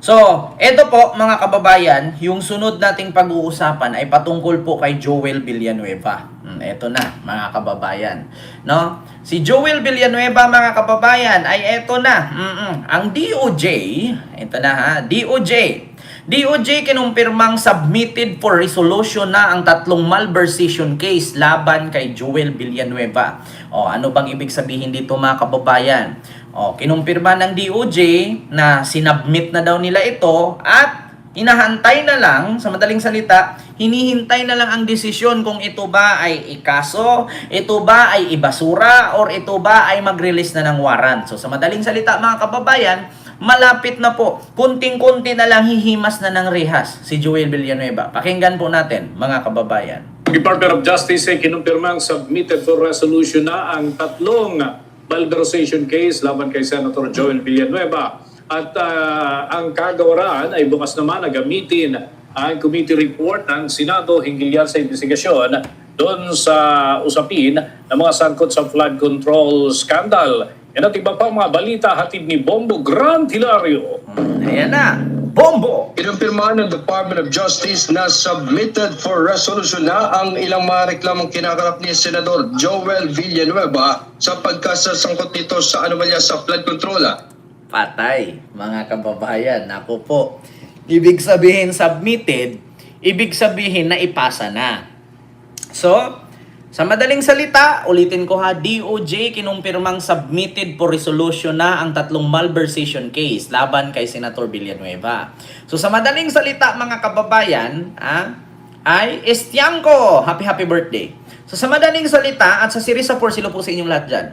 So, eto po mga kababayan, yung sunod nating pag-uusapan ay patungkol po kay Joel Villanueva. Eto na mga kababayan, no? Si Joel Villanueva mga kababayan ay eto na. Ang DOJ, eto na ha, DOJ kinumpirmang submitted for resolution na ang tatlong malversation case laban kay Joel Villanueva. O ano bang ibig sabihin dito mga kababayan? O, kinumpirma ng DOJ na sinubmit na daw nila ito at hinahantay na lang, sa madaling salita, hinihintay na lang ang desisyon kung ito ba ay ikaso, ito ba ay ibasura, or ito ba ay mag-release na ng warrant. So sa madaling salita mga kababayan, malapit na po, kunting-kunti na lang hihimas na ng rehas si Joel Villanueva. Pakinggan po natin mga kababayan. Department of Justice ay kinumpirmang submitted for resolution na ang tatlong malversation case laban kay Senator Joel Villanueva. At ang kagawaran ay bukas naman na gamitin ang committee report ng Senado hinggil yan sa investigasyon doon sa usapin ng mga sangkot sa flood control scandal. Yan at iba pang mga balita hatid ni Bombo Grant Hilario. Ayan na, Bombo! Kinumpirma ng Department of Justice na submitted for resolution na ang ilang mga reklamong kinakarap ni Senador Joel Villanueva sa pagkasasangkot nito sa anomalya sa flood control. Patay, mga kababayan. Naku po. Ibig sabihin submitted, ibig sabihin na ipasa na. So, sa madaling salita, ulitin ko ha, DOJ kinumpirmang submitted for resolution na ang tatlong malversation case laban kay Senator Villanueva. So sa madaling salita mga kababayan, ay Estiangco, happy birthday. So sa madaling salita at sa series of 4 silo po sa inyong lahat dyan,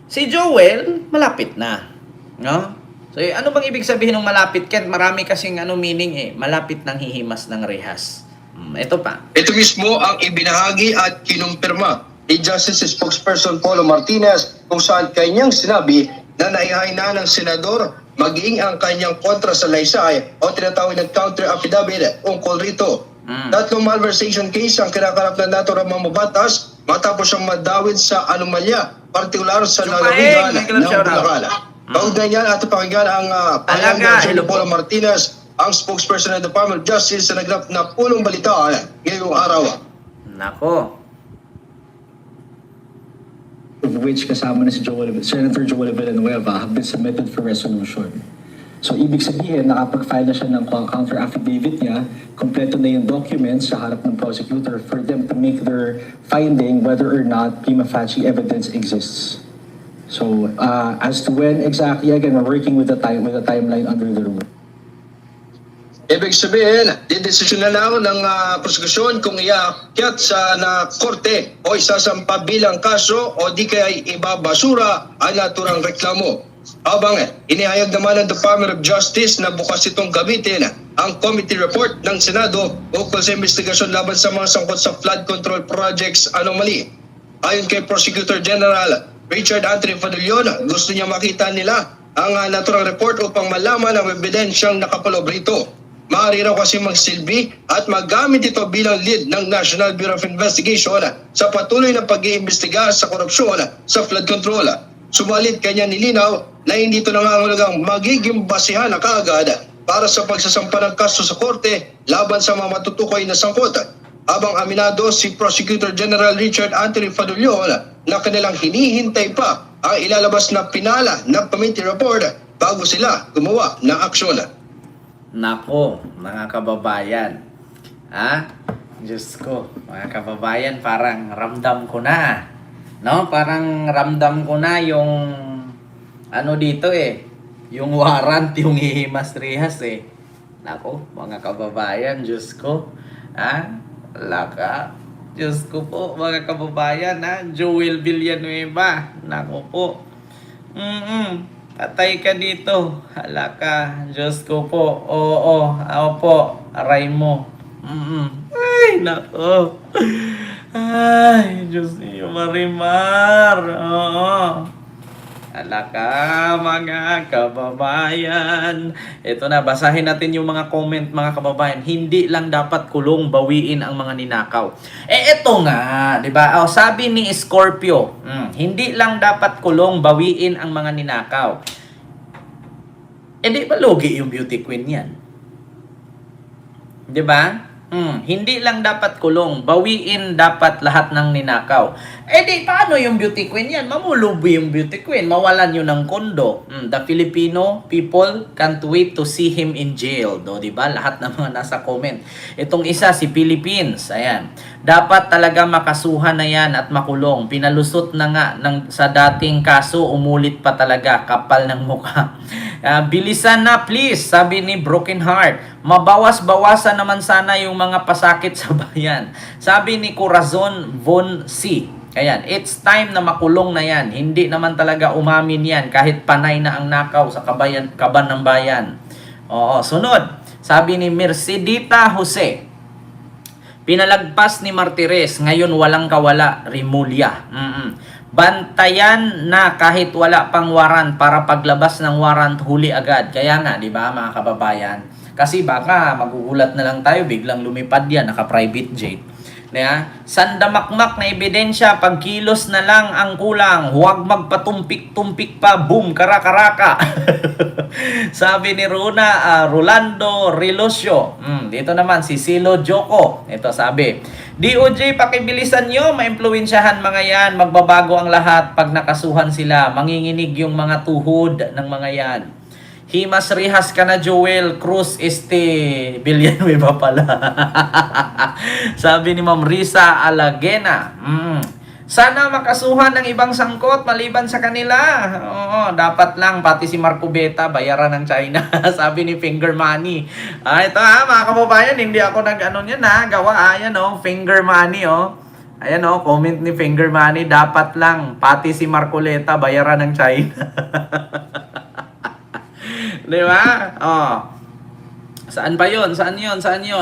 si Joel malapit na. No? So ano bang ibig sabihin ng malapit? Kent marami kasing meaning malapit nang hihimas ng rehas. Ito pa. Ito mismo ang ibinahagi at kinumpirma ni Justice Spokesperson Polo Martinez kung saan kanyang sinabi na naihain na ng senador maging ang kanyang kontra sa laysay o tinatawag na counter affidavit ungkol rito. Tatlong malversation case ang kinakarap ng dato Ramon Batas matapos siyang madawid sa anomalya, partikular sa lalawigan ng Bulacan. Kaugnay niyan at pakinggan ang pahayag ni Polo Martinez, ang spokesperson ng Department of Justice sa naglap na pulong balitaan ngayong araw. Nako. Of which kasama na si Senator Joel Villanueva have been submitted for resolution. So ibig sabihin, nakapag-file na siya ng counter affidavit niya, kompleto na yung documents sa harap ng prosecutor for them to make their finding whether or not prima facie evidence exists. So as to when exactly, again, we're working with the timeline under the rule. Ibig sabihin, didesisyon na lang ng prosekusyon kung iakyat sa korte o isasampa bilang kaso o di kaya ibabasura ang naturang reklamo. Habang inihayag naman ng Department of Justice na bukas itong gamitin ang committee report ng Senado ukol sa investigasyon laban sa mga sangkot sa flood control projects anomaly. Ayon kay Prosecutor General Richard Anthony Fadulyon, gusto niya makita nila ang naturang report upang malaman ang ebidensyang nakapaloob rito. Maaari raw kasi magsilbi at magamit ito bilang lead ng National Bureau of Investigation sa patuloy na pag-iimbestiga sa korupsyon sa flood control. Subalit kanya nilinaw na hindi ito nangangahulugang magiging basihan na kaagad para sa pagsasampa ng kaso sa korte laban sa mga matutukoy na sangkot. Habang aminado si Prosecutor General Richard Anthony Fadulyon na kanilang hinihintay pa ang ilalabas na pinala ng committee report bago sila gumawa ng aksyon. Nako, mga kababayan. Diyos ko, mga kababayan, parang ramdam ko na. No? Parang ramdam ko na yung dito yung warrant, yung hihimas rehas Nako, mga kababayan, Diyos ko. Laka. Diyos ko po, mga kababayan, Joel Villanueva. Nako po. Patay ka dito. Hala ka. Diyos ko po. Oo. Opo. Aray mo. Ay, nako. Ay, Diyos niyo, Marimar. Oo. Hala ka, mga kababayan. Ito na, basahin natin yung mga comment, mga kababayan. Hindi lang dapat kulong, bawiin ang mga ninakaw. Ito nga, di ba? Sabi ni Scorpio, hindi lang dapat kulong, bawiin ang mga ninakaw. di ba lugi yung beauty queen yan? Di ba? Hindi lang dapat kulong, bawiin dapat lahat ng ninakaw. Di paano yung beauty queen yan? Mamulubi yung beauty queen, mawalan yun ng kondo. The Filipino people can't wait to see him in jail. Do, di ba? Lahat ng mga nasa comment. Itong isa, si Philippines. Ayan. Dapat talaga makasuhan na yan at makulong. Pinalusot na nga sa dating kaso, umulit pa talaga. Kapal ng mukha. Bilisan na please, sabi ni Broken Heart. Mabawas-bawasan naman sana yung mga pasakit sa bayan. Sabi ni Corazon Von C. Ayan, it's time na makulong na yan. Hindi naman talaga umamin yan kahit panay na ang nakaw sa kaban ng bayan. Oo, sunod. Sabi ni Mercedita Jose. Pinalagpas ni Martires, ngayon walang kawala, Rimulya. Bantayan na kahit wala pang warrant para paglabas ng warrant huli agad. Kaya nga, di ba mga kababayan? Kasi baka magugulat na lang tayo, biglang lumipad yan, naka-private jet. Sandamakmak na ebidensya, pagkilos na lang ang kulang, huwag magpatumpik-tumpik pa, boom, karaka-raka. Sabi ni Rolando Relosio. Dito naman, si Silo Joko. Ito sabi, DOJ, pakibilisan nyo, maimpluwensyahan mga yan, magbabago ang lahat pag nakasuhan sila, manginginig yung mga tuhod ng mga yan. Himas rihas ka na, Joel Cruz Villanueva pala. Sabi ni Ma'am Risa Alagena. Sana makasuhan ng ibang sangkot maliban sa kanila. Oo, dapat lang pati si Marco Beta bayaran ng China. Sabi ni Finger Money. Ito mga kababayan, hindi ako nag-ano niyan gawa. Ayan Finger Money Ayan comment ni Finger Money, dapat lang pati si Marcoleta bayaran ng China. Di ba? Saan pa yun? Saan yun?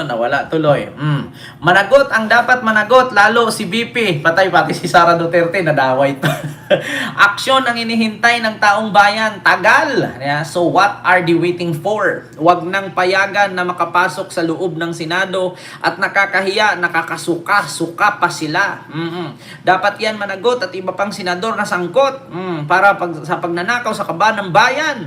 Nawala tuloy. Managot ang dapat managot, lalo si BP. Patay pati si Sara Duterte, nadaway pa. Aksyon ang inihintay ng taong bayan. Tagal. So what are they waiting for? Huwag nang payagan na makapasok sa loob ng Senado at nakakahiya, nakakasuka-suka pa sila. Dapat yan managot at iba pang senador na sangkot para sa pagnanakaw sa kaban ng bayan.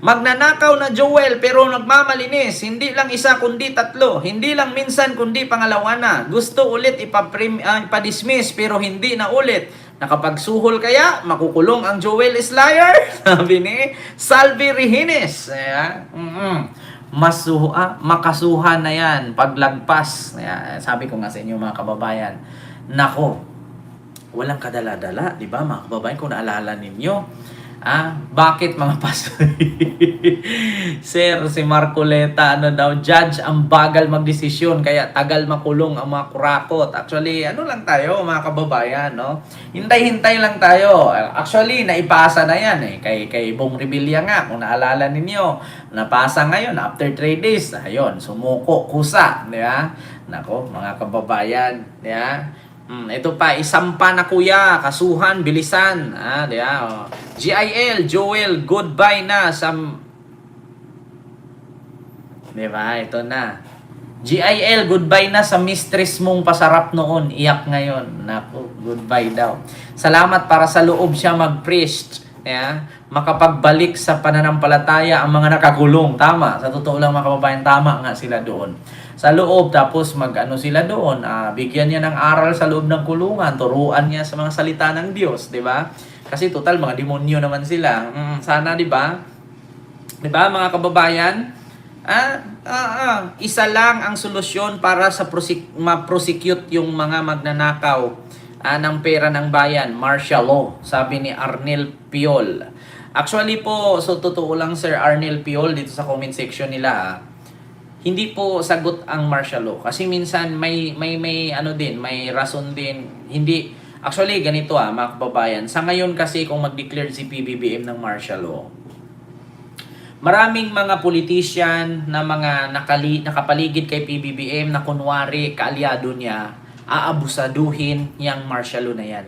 Magnanakaw na Joel pero nagmamalinis. Hindi lang isa kundi tatlo. Hindi lang minsan kundi pangalawa na. Gusto ulit ipadismiss pero hindi na ulit. Nakapagsuhol kaya, makukulong ang Joel Slayer? Sabi ni Salvi Regines. Makasuhan na yan paglagpas. Sabi ko nga sa inyo mga kababayan, nako, walang kadala-dala, di ba mga kababayan, kung naalala ninyo. Bakit mga pasoy? Sir, si Marcoleta, judge, ang bagal magdesisyon, kaya tagal makulong ang mga kurakot. Actually, lang tayo, mga kababayan, Hintay-hintay lang tayo. Actually, naipasa na yan, kay Bong Revilla nga, kung naalala ninyo, napasa ngayon, after 3 days, ayun, sumuko, kusa, di ba? Nako, mga kababayan, di ba? Ito pa, isampa na kuya, kasuhan, bilisan. GIL, Joel, goodbye na sa... Diba? Ito na. GIL, goodbye na sa mistress mong pasarap noon. Iyak ngayon. Naku, goodbye daw. Salamat para sa loob siya mag-preach. Makapagbalik sa pananampalataya ang mga nakakulong. Tama. Sa totoo lang mga kababayan, tama nga sila doon. Sa loob, tapos sila doon, bigyan niya ng aral sa loob ng kulungan, turuan niya sa mga salita ng Diyos, di ba? Kasi total, mga demonyo naman sila. Sana, di ba? Di ba, mga kababayan? Isa lang ang solusyon para sa ma-prosecute yung mga magnanakaw ng pera ng bayan, martial law, sabi ni Arnel Piol. Actually po, so totoo lang Sir Arnel Piol, dito sa comment section nila, hindi po sagot ang martial law kasi minsan may rason din. Hindi actually ganito mga kababayan. Sa ngayon kasi kung mag-declare si PBBM ng martial law, maraming mga politician na mga nakapaligid kay PBBM na kunwari kaalyado niya, aabusaduhin yang martial law na yan.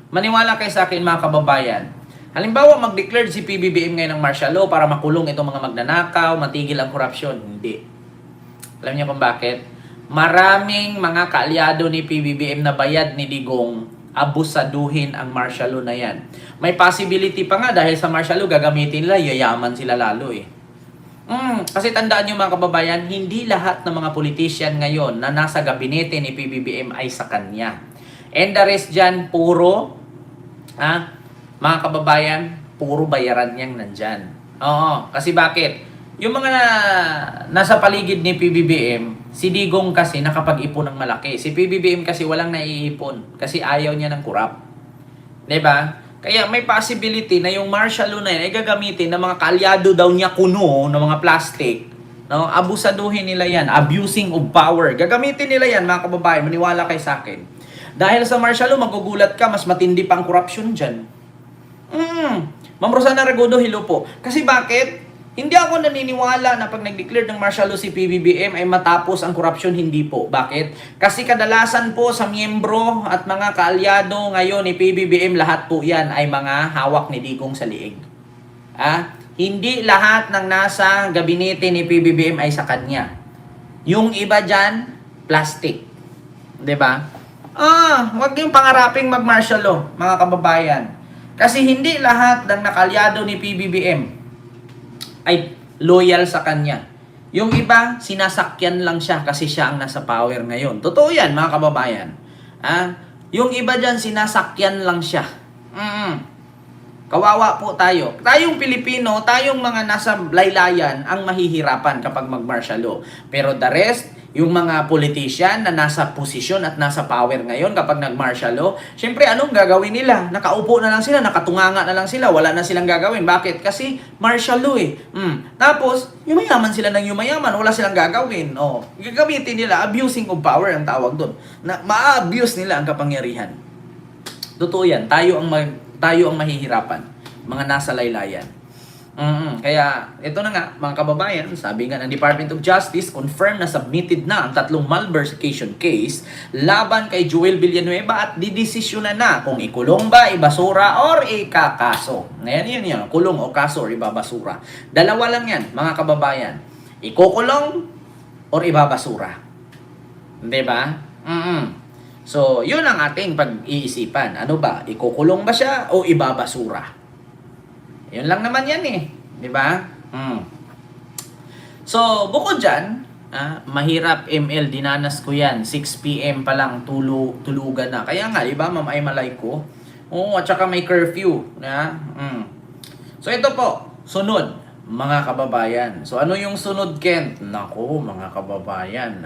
Maniwala kayo sa akin mga kababayan. Halimbawa, mag-declare si PBBM ngayon ng martial law para makulong itong mga magnanakaw, matigil ang korupsyon. Hindi. Alam niyo kung bakit? Maraming mga kaalyado ni PBBM na bayad ni Digong abusaduhin ang martial law na yan. May possibility pa nga dahil sa martial law gagamitin nila, yayaman sila lalo eh. Kasi tandaan nyo mga kababayan, hindi lahat ng mga politician ngayon na nasa gabinete ni PBBM ay sa kanya. And the rest dyan, puro, mga kababayan, puro bayaran niyang nandyan. Oo, kasi bakit? Yung mga nasa paligid ni PBBM, si Digong kasi nakapag-ipon ng malaki. Si PBBM kasi walang naiipon kasi ayaw niya ng kurap. 'Di ba? Kaya may possibility na yung martial law na yan ay gagamitin ng mga kaalyado daw niya kuno ng mga plastic. No? Abusaduhin nila yan. Abusing of power. Gagamitin nila yan mga kababayan. Maniwala kayo sa akin. Dahil sa martial law, magugulat ka, mas matindi pang corruption dyan. Ma'am Rosana Regodo, hello po. Kasi bakit? Hindi ako naniniwala na pag nag-declare ng martial law si PBBM ay matapos ang korupsyon, hindi po. Bakit? Kasi kadalasan po sa miyembro at mga kaalyado ngayon ni PBBM, lahat po yan ay mga hawak ni Digong sa liig. Hindi lahat ng nasa gabinete ni PBBM ay sa kanya. Yung iba dyan, plastic. 'Di ba? Wag yung pangaraping mag-martial law, mga kababayan. Kasi hindi lahat ng nakaalyado ni PBBM ay loyal sa kanya. Yung iba, sinasakyan lang siya kasi siya ang nasa power ngayon. Totoo yan, mga kababayan. Yung iba dyan, sinasakyan lang siya. Kawawa po tayo. Tayong Pilipino, tayong mga nasa laylayan ang mahihirapan kapag mag-martial law. Pero the rest, yung mga politician na nasa posisyon at nasa power ngayon kapag nag-martial law, syempre anong gagawin nila? Nakaupo na lang sila, nakatunganga na lang sila, wala na silang gagawin. Bakit? Kasi martial law eh. Tapos, yumayaman sila ng yumayaman, wala silang gagawin. Gagamitin nila, abusing of power ang tawag doon. Ma-abuse nila ang kapangyarihan. Totoo yan, tayo ang mahihirapan, mga nasa laylayan. Kaya, ito na nga, mga kababayan, sabi nga ng Department of Justice, confirm na submitted na ang 3 malversation case laban kay Joel Villanueva at didesisyonan na kung ikulong ba, ibasura, or ikakaso. Ngayon, yun, kulong o kaso or ibabasura. Dalawa lang yan, mga kababayan. Ikukulong or ibabasura. Diba? So, yun ang ating pag-iisipan. Ano ba? Ikukulong ba siya o ibabasura? Yun lang naman yan eh. Di ba? So, bukod dyan, mahirap ML, dinanas ko yan. 6 p.m. pa lang tulugan na. Kaya nga, di ba, Ma'am ay malay ko? Oo, at saka may curfew. So, ito po, sunod, mga kababayan. So, ano yung sunod, Kent? Nako, mga kababayan,